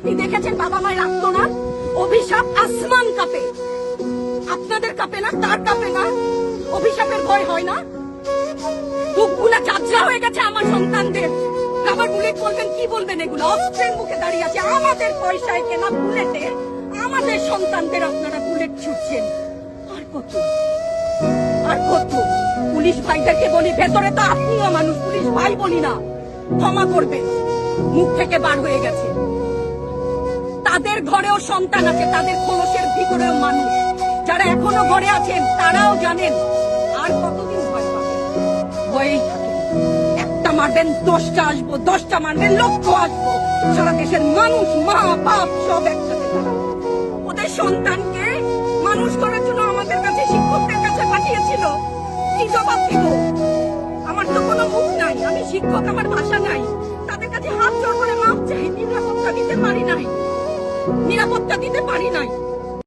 আপনি দেখেছেন বাবা মায়ের আত্মনাদ? অভিশাপ আসমান কাঁপে, আপনাদের কাঁপে না? তার কাঁপে না? অভিশাপের ভয় হয় না? বুকগুলা চাচরা হয়ে গেছে আমার সন্তানদের। আবার বুলেট বলবেন, কি বলবেন? এগুলো অস্ত্রের মুখে দাঁড়িয়ে আছে, আমাদের পয়সায় কেনা বুলেটে আমাদের সন্তানদের আপনারা বুলেট ছুটছেন। আর কত, আর কত? পুলিশ ভাইদেরকে বলি, ভেতরে তো আপনিও মানুষ, পুলিশ ভাই বলি না, ক্ষমা করবেন, মুখ থেকে বার হয়ে গেছে। তাদের ঘরেও সন্তান আছে, তাদের খোলসের ভিতরেও মানুষ। যারা এখনো ঘরে আছেন তারাও জানেন আর কতদিন ভয় পাবেন। ভয়েই থাকে, একটা মারবেন 10টা আসবো, 10টা মারবেন লক্ষ আসবো। সারা দেশের মানুষ, মা বাপ সব একসাথে দাঁড়াবো। ওদের সন্তানকে মানুষ করার জন্য আমাদের কাছে, শিক্ষকদের কাছে পাঠিয়েছিল। কি জবাব দিব? আমার তো কোনো মুখ নাই, আমি শিক্ষক, আমার ভাষা নাই। তাদের কাছে হাত জোড় করে মাপ চাই, নিরাপত্তা দিতে পারি নাই, নিরাপত্তা দিতে পারি নাই।